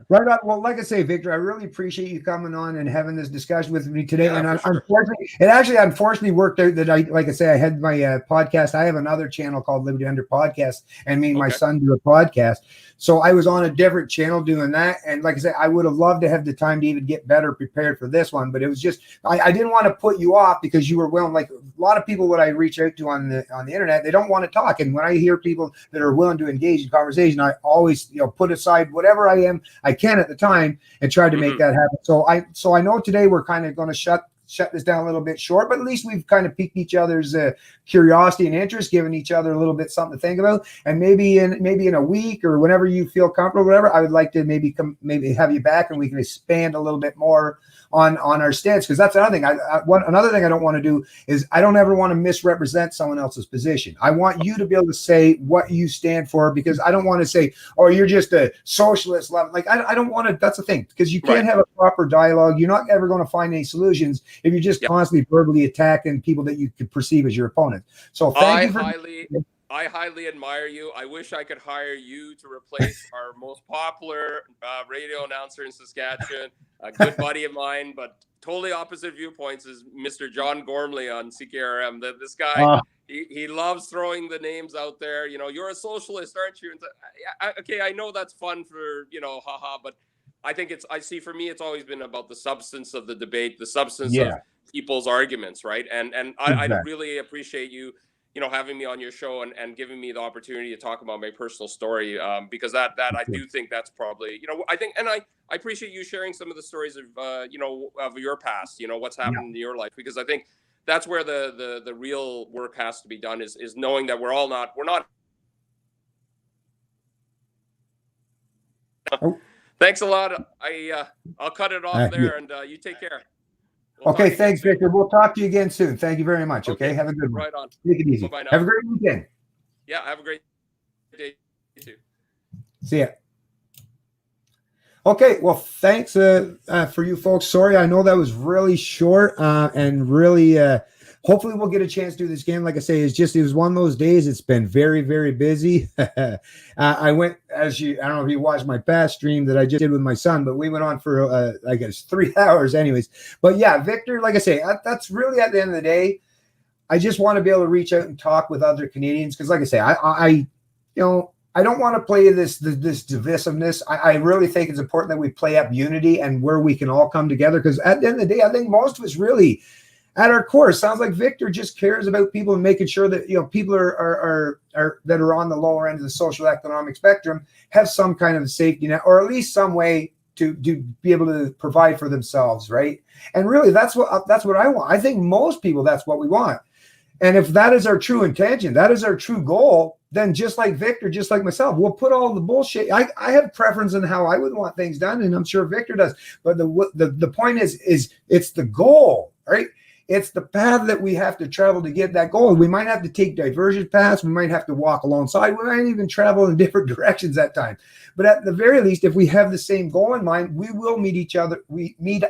Right on. Well, like I say, Victor, I really appreciate you coming on and having this discussion with me today. Yeah, and unfortunately, it unfortunately worked out that I had my podcast. I have another channel called Liberty Under Podcast, and me and my son do a podcast. So I was on a different channel doing that. And like I said, I would have loved to have the time to even get better prepared for this one, but it was just, I didn't want to put you off because you were willing. Like a lot of people that I reach out to on the internet, they don't want to talk. And when I hear people that are willing to engage in conversation, I always, put aside whatever I can at the time and try to make that happen. So I know today we're kind of going to shut this down a little bit short, but at least we've kind of piqued each other's curiosity and interest, given each other a little bit something to think about. And maybe in a week or whenever you feel comfortable, whatever, I would like to maybe have you back and we can expand a little bit more on our stance, because that's another thing. Another thing I don't want to do is I don't ever want to misrepresent someone else's position. I want you to be able to say what you stand for, because I don't want to say, oh, you're just a socialist. Like I don't want to. That's the thing, because you can't have a proper dialogue. You're not ever going to find any solutions if you're just constantly verbally attacking people that you could perceive as your opponents. So thank you. I highly admire you. I wish I could hire you to replace our most popular radio announcer in Saskatchewan, a good buddy of mine, but totally opposite viewpoints, is Mr. John Gormley on CKRM. This guy, he loves throwing the names out there. You're a socialist, aren't you? And okay, I know that's fun for, haha, but I think for me, it's always been about the substance of the debate, the substance of people's arguments, right? And I really appreciate you, having me on your show and giving me the opportunity to talk about my personal story, because that I do think that's probably, I think, and I appreciate you sharing some of the stories of, of your past, what's happened in your life, because I think that's where the real work has to be done, is knowing that we're not. Thanks a lot. I'll cut it off there, and you take care. Okay, thanks, Victor. We'll talk to you again soon. Thank you very much. Okay, have a good one. Right on. Take it easy. Have a great weekend. Yeah, have a great day too. See ya. Okay, well, thanks for you folks. Sorry, I know that was really short and really. Hopefully we'll get a chance to do this again. Like I say, it was one of those days. It's been very, very busy. I went, I don't know if you watched my past stream that I just did with my son, but we went on for, I guess, 3 hours anyways. But yeah, Victor, like I say, that's really at the end of the day, I just want to be able to reach out and talk with other Canadians. Because like I say, I don't want to play this divisiveness. I really think it's important that we play up unity and where we can all come together. Because at the end of the day, I think most of us really, at our core, sounds like Victor just cares about people and making sure that people are that are on the lower end of the social economic spectrum have some kind of safety net, or at least some way to be able to provide for themselves, right? And really, that's what I want. I think most people, that's what we want. And if that is our true intention, that is our true goal, then just like Victor, just like myself, we'll put all the bullshit. I have preference in how I would want things done, and I'm sure Victor does. But the point is it's the goal, right? It's the path that we have to travel to get that goal. We might have to take diversion paths. We might have to walk alongside. We might even travel in different directions at times. But at the very least, if we have the same goal in mind, we will meet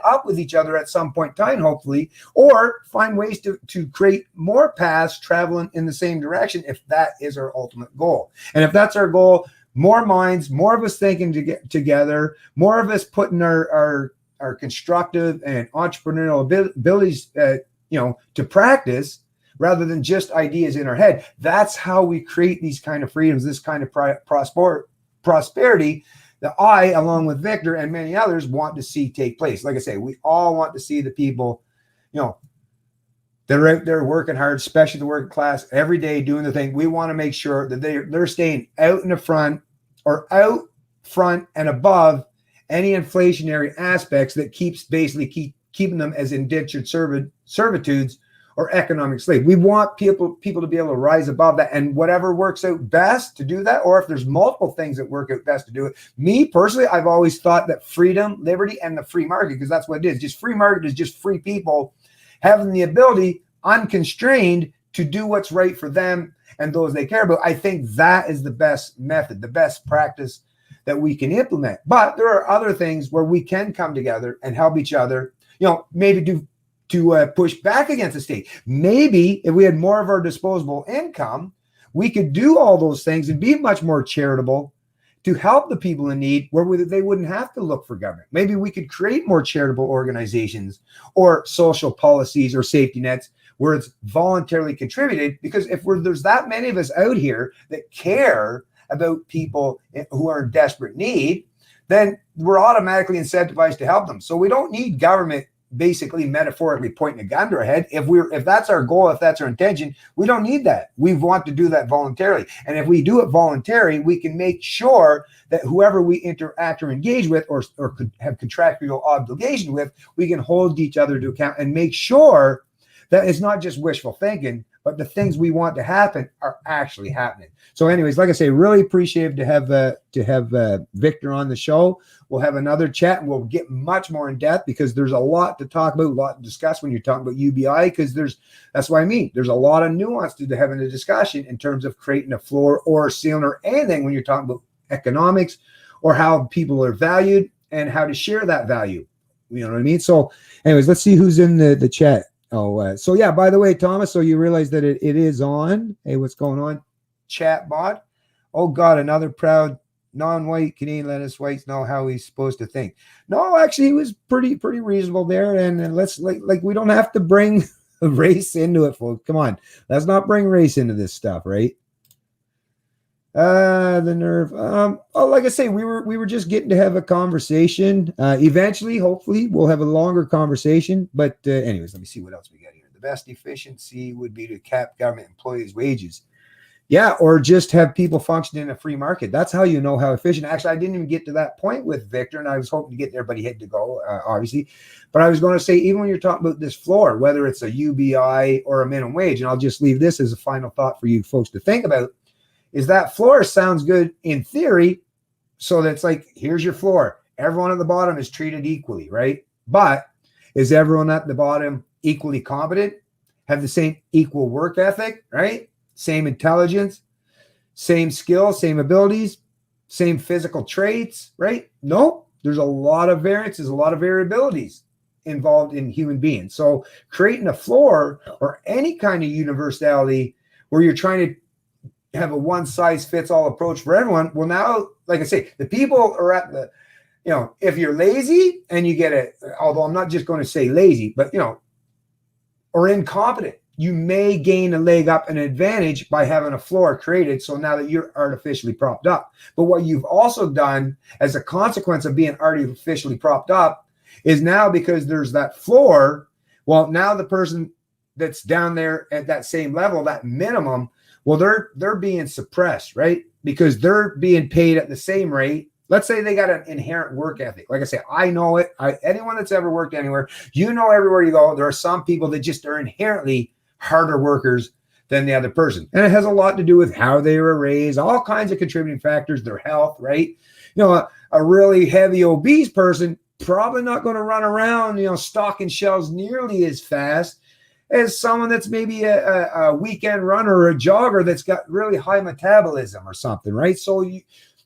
up with each other at some point in time, hopefully, or find ways to create more paths traveling in the same direction if that is our ultimate goal. And if that's our goal, more minds, more of us thinking together, more of us putting our constructive and entrepreneurial abilities, to practice rather than just ideas in our head. That's how we create these kind of freedoms, this kind of prosperity that I, along with Victor and many others, want to see take place. Like I say, we all want to see the people, that are out there working hard, especially the working class, every day doing the thing. We want to make sure that they're staying out in the front, or out front and above any inflationary aspects that keeps basically keeping them as indentured servitudes or economic slave. We want people to be able to rise above that, and whatever works out best to do that, or if there's multiple things that work out best to do it. Me personally, I've always thought that freedom, liberty, and the free market, because that's what it is. Just free market is just free people having the ability, unconstrained, to do what's right for them and those they care about. I think that is the best method, the best practice that we can implement. But there are other things where we can come together and help each other, maybe to push back against the state. Maybe if we had more of our disposable income, we could do all those things and be much more charitable to help the people in need, where they wouldn't have to look for government. Maybe we could create more charitable organizations or social policies or safety nets where it's voluntarily contributed, because if there's that many of us out here that care about people who are in desperate need, then we're automatically incentivized to help them. So we don't need government basically metaphorically pointing a gun to our head. If that's our goal, if that's our intention, we don't need that. We want to do that voluntarily. And if we do it voluntarily, we can make sure that whoever we interact or engage with or could have contractual obligation with, we can hold each other to account and make sure that it's not just wishful thinking, but the things we want to happen are actually happening. So anyways, like I say, really appreciative to have Victor on the show. We'll have another chat and we'll get much more in depth, because there's a lot to talk about, a lot to discuss when you're talking about UBI, because that's what I mean. There's a lot of nuance to having a discussion in terms of creating a floor or a ceiling or anything when you're talking about economics or how people are valued and how to share that value. You know what I mean? So anyways, let's see who's in the chat. So yeah, by the way, Thomas, so you realize that it is on. Hey, what's going on? Chat bot. Oh God, another proud non-white Canadian lettuce whites know how he's supposed to think. No, actually he was pretty reasonable there. And let's like we don't have to bring race into it, folks. Come on. Let's not bring race into this stuff, right? The nerve. Like I say, we were just getting to have a conversation. Eventually, hopefully, we'll have a longer conversation. But anyways, let me see what else we got here. The best efficiency would be to cap government employees' wages. Yeah, or just have people function in a free market. That's how you know how efficient. Actually, I didn't even get to that point with Victor, and I was hoping to get there, but he had to go, obviously. But I was going to say, even when you're talking about this floor, whether it's a UBI or a minimum wage, and I'll just leave this as a final thought for you folks to think about, is that floor sounds good in theory. So that's like, here's your floor. Everyone at the bottom is treated equally, right? But is everyone at the bottom equally competent? Have the same equal work ethic, right? Same intelligence, same skills, same abilities, same physical traits, right? No, there's a lot of variances, a lot of variabilities involved in human beings. So creating a floor or any kind of universality where you're trying to have a one-size-fits-all approach for everyone. Well, now, like I say, the people are at the, if you're lazy and you get it, although I'm not just going to say lazy, but, or incompetent, you may gain a leg up, an advantage by having a floor created. So now that you're artificially propped up. But what you've also done as a consequence of being artificially propped up is now, because there's that floor, well, now the person that's down there at that same level, that minimum, well, they're being suppressed, right? Because they're being paid at the same rate. Let's say they got an inherent work ethic. Like I say, I know it. Anyone that's ever worked anywhere, everywhere you go, there are some people that just are inherently harder workers than the other person. And it has a lot to do with how they were raised, all kinds of contributing factors, their health, right? A really heavy obese person probably not going to run around, stocking shelves nearly as fast as someone that's maybe a weekend runner or a jogger that's got really high metabolism or something, right? So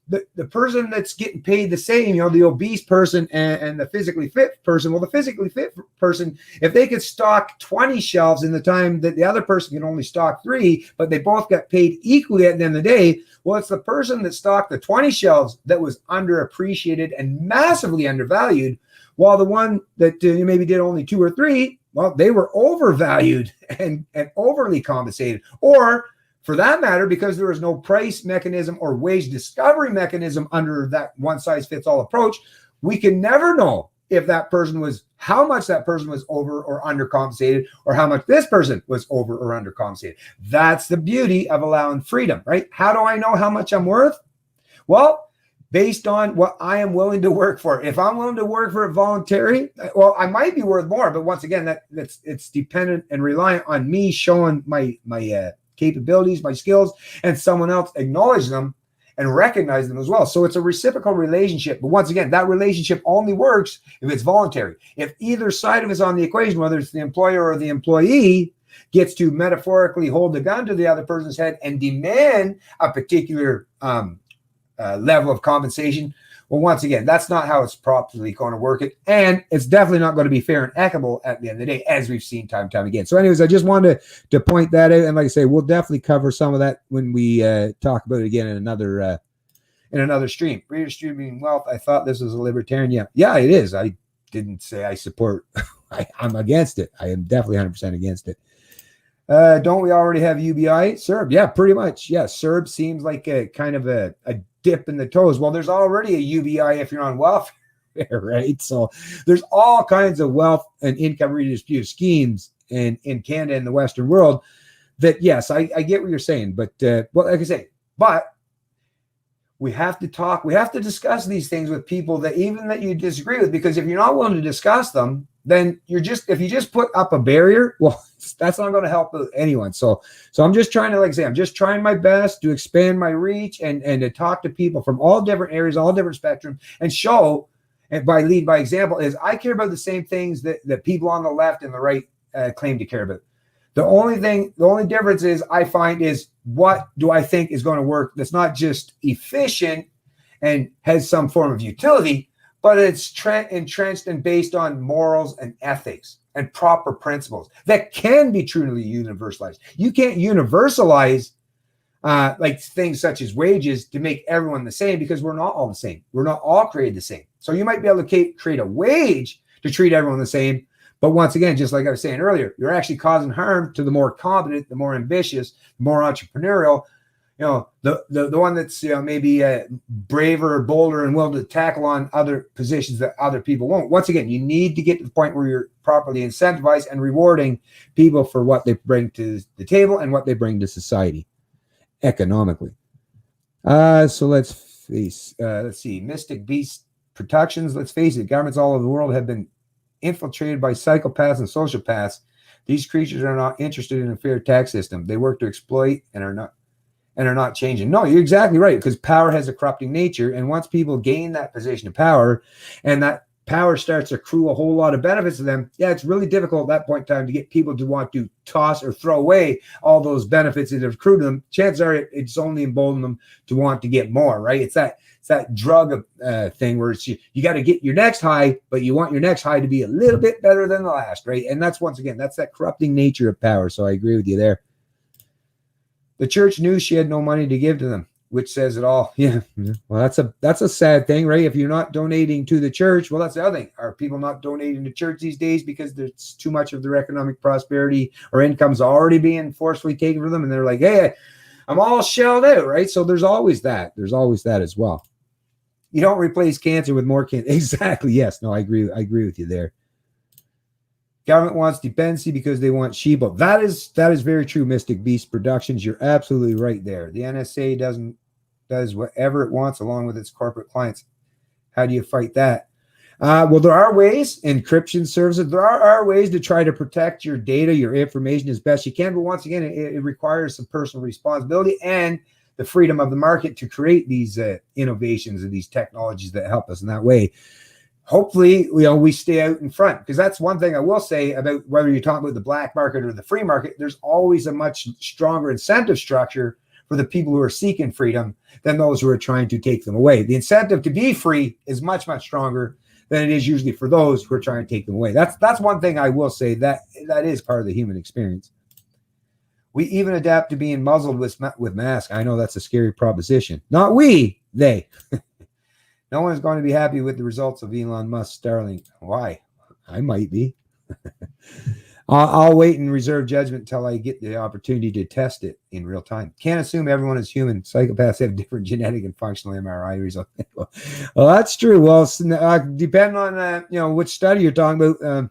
the person that's getting paid the same, the obese person and the physically fit person, well, the physically fit person, if they could stock 20 shelves in the time that the other person can only stock 3, but they both got paid equally at the end of the day, well, it's the person that stocked the 20 shelves that was underappreciated and massively undervalued, while the one that maybe did only 2 or 3, well, they were overvalued and overly compensated. Or for that matter, because there was no price mechanism or wage discovery mechanism under that one-size-fits-all approach, we can never know if how much that person was over or undercompensated, or how much this person was over or undercompensated. That's the beauty of allowing freedom, right? How do I know how much I'm worth? Well, based on what I am willing to work for. If I'm willing to work for it voluntary, well, I might be worth more. But once again, it's dependent and reliant on me showing my capabilities, my skills, and someone else acknowledge them and recognize them as well. So it's a reciprocal relationship. But once again, that relationship only works if it's voluntary. If either side of us on the equation, whether it's the employer or the employee, gets to metaphorically hold the gun to the other person's head and demand a particular level of compensation, well, once again, that's not how it's properly going to work. And it's definitely not going to be fair and equitable at the end of the day, as we've seen time and time again. So anyways, I just wanted to point that out. And like I say, we'll definitely cover some of that when we talk about it again in another stream. Redistributing wealth. I thought this was a libertarian. Yeah, it is. I didn't say I support. I'm against it. I am definitely 100% against it. Don't we already have UBI? CERB. Yeah, pretty much. Yeah, CERB seems like a kind of a dip in the toes. Well, there's already a UBI if you're on welfare, right? So there's all kinds of wealth and income redistribution schemes in Canada and the Western world that, yes, I get what you're saying. But, well, like I say, but we have to talk, we have to discuss these things with people that even that you disagree with, because if you're not willing to discuss them, then if you just put up a barrier, well, that's not going to help anyone. So I'm just trying to, like I say, I'm just trying my best to expand my reach and to talk to people from all different areas, all different spectrums, and show, and lead by example, is I care about the same things that people on the left and the right claim to care about. The only difference is I find is what do I think is going to work that's not just efficient and has some form of utility, but it's entrenched and based on morals and ethics and proper principles that can be truly universalized. You can't universalize like things such as wages to make everyone the same, because we're not all the same. We're not all created the same. So you might be able to create a wage to treat everyone the same. But once again, just like I was saying earlier, you're actually causing harm to the more competent, the more ambitious, the more entrepreneurial, the one that's maybe braver, bolder, and willing to tackle on other positions that other people won't. Once again, you need to get to the point where you're properly incentivized and rewarding people for what they bring to the table and what they bring to society economically. So let's see, Mystic Beast Productions. Let's face it, governments all over the world have been infiltrated by psychopaths and sociopaths. These creatures are not interested in a fair tax system. They work to exploit and are not changing. No, you're exactly right, because power has a corrupting nature. And once people gain that position of power and that power starts to accrue a whole lot of benefits to them, yeah, it's really difficult at that point in time to get people to want to toss or throw away all those benefits that have accrued to them. Chances are it's only emboldened them to want to get more, right? It's that drug thing where it's you got to get your next high, but you want your next high to be a little bit better than the last, right? And that's, once again, that's that corrupting nature of power. So I agree with you there. The church knew she had no money to give to them, which says it all. Yeah. Well, that's a sad thing, right? If you're not donating to the church, well, that's the other thing. Are people not donating to church these days because there's too much of their economic prosperity or income's already being forcefully taken from them, and they're like, hey, I'm all shelled out, right? So there's always that. There's always that as well. You don't replace cancer with more cancer. Exactly. Yes. No, I agree with you there. Government wants dependency because they want sheep. That is very true, Mystic Beast Productions. You're absolutely right there. The NSA does whatever it wants along with its corporate clients. How do you fight that? Well, there are ways, encryption services. There are ways to try to protect your data, your information as best you can. But once again, it requires some personal responsibility and the freedom of the market to create these innovations and these technologies that help us in that way. Hopefully, we stay out in front, because that's one thing I will say about whether you're talking about the black market or the free market. There's always a much stronger incentive structure for the people who are seeking freedom than those who are trying to take them away. The incentive to be free is much, much stronger than it is usually for those who are trying to take them away. That's one thing I will say that is part of the human experience. We even adapt to being muzzled with masks. I know that's a scary proposition. Not we, they. No one is going to be happy with the results of Elon Musk's Starlink. Why? I might be. I'll wait and reserve judgment until I get the opportunity to test it in real time. Can't assume everyone is human. Psychopaths have different genetic and functional MRI results. Well, that's true. Well, depending on which study you're talking about.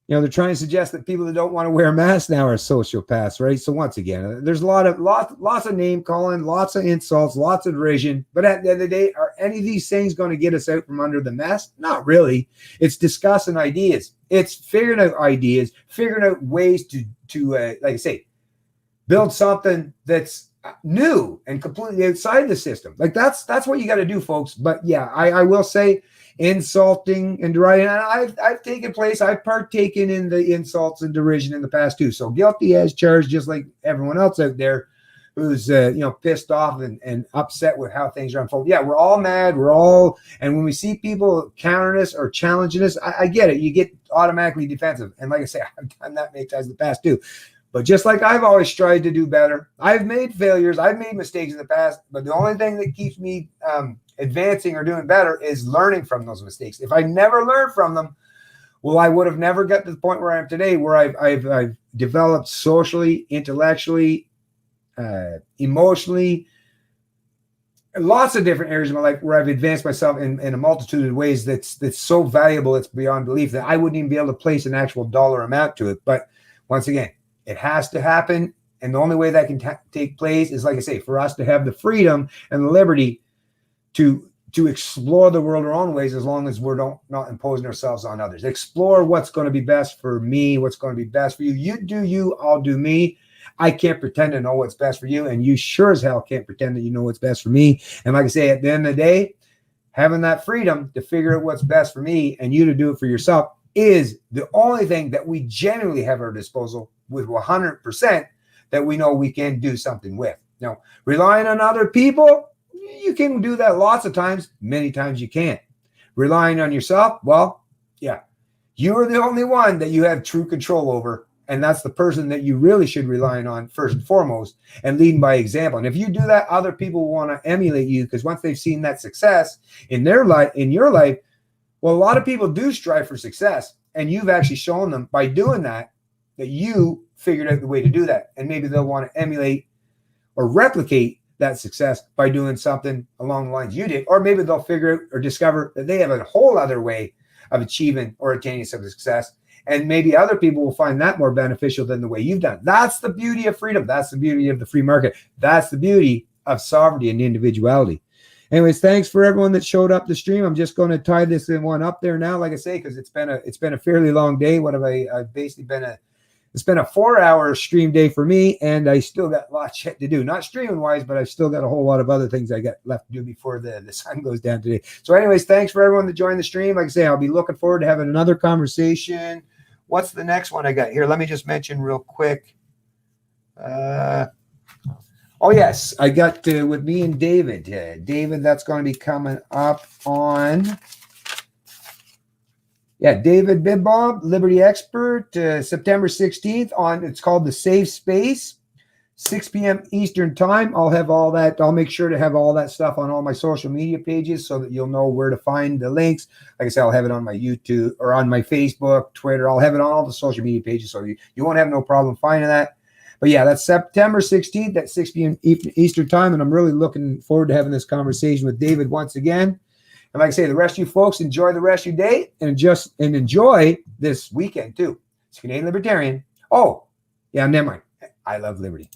they're trying to suggest that people that don't want to wear a mask now are sociopaths, right? So once again, there's lots of name calling, lots of insults, lots of derision. But at the end of the day, are any of these things going to get us out from under the mess? Not really. It's discussing ideas. It's figuring out ideas, figuring out ways to like I say, build something that's new and completely outside the system. Like that's what you got to do, folks. But yeah, I will say, insulting and deriding, and I've partaken in the insults and derision in the past too. So guilty as charged, just like everyone else out there who's pissed off and upset with how things are unfolding. Yeah, we're all mad. And when we see people countering us or challenging us, I get it. You get automatically defensive. And like I say, I've done that many times in the past too. But just like I've always tried to do better, I've made failures, I've made mistakes in the past, but the only thing that keeps me advancing or doing better is learning from those mistakes. If I never learned from them, well, I would have never got to the point where I am today, where I've developed socially, intellectually, emotionally, lots of different areas of my life where I've advanced myself in a multitude of ways that's so valuable, it's beyond belief, that I wouldn't even be able to place an actual dollar amount to it. But once again, it has to happen. And the only way that can take place is, like I say, for us to have the freedom and the liberty to explore the world our own ways, as long as we're not imposing ourselves on others. Explore what's going to be best for me, what's going to be best for you. You do you, I'll do me. I can't pretend to know what's best for you, and you sure as hell can't pretend that you know what's best for me. And like I say, at the end of the day, having that freedom to figure out what's best for me and you to do it for yourself is the only thing that we genuinely have at our disposal with 100% that we know we can do something with. Now, relying on other people, you can do that lots of times. Many times you can't. Relying on yourself, well, yeah, you are the only one that you have true control over. And that's the person that you really should rely on first and foremost, and leading by example. And if you do that, other people want to emulate you, because once they've seen that success in their life, in your life, well, a lot of people do strive for success. And you've actually shown them by doing that you figured out the way to do that. And maybe they'll want to emulate or replicate that success by doing something along the lines you did. Or maybe they'll figure out or discover that they have a whole other way of achieving or attaining some success. And maybe other people will find that more beneficial than the way you've done. That's the beauty of freedom. That's the beauty of the free market. That's the beauty of sovereignty and individuality. Anyways, thanks for everyone that showed up the stream. I'm just going to tie this in one up there now, like I say, because it's been a fairly long day. I've basically it's been a 4-hour stream day for me, and I still got lots yet to do. Not streaming wise, but I've still got a whole lot of other things I got left to do before the sun goes down today. So anyways, thanks for everyone that joined the stream. Like I say, I'll be looking forward to having another conversation. What's the next one I got here? Let me just mention real quick. Oh, yes, I got with me and David. David, that's going to be coming up on... Yeah, David Bibbob, Liberty Expert, September 16th on, it's called The Safe Space, 6 p.m. Eastern Time. I'll have all that. I'll make sure to have all that stuff on all my social media pages so that you'll know where to find the links. Like I said, I'll have it on my YouTube or on my Facebook, Twitter. I'll have it on all the social media pages, so you won't have no problem finding that. But yeah, that's September 16th at 6 p.m. Eastern Time, and I'm really looking forward to having this conversation with David once again. And like I say, the rest of you folks, enjoy the rest of your day and enjoy this weekend too. It's Canadian Libertarian. Oh, yeah, never mind. I love liberty.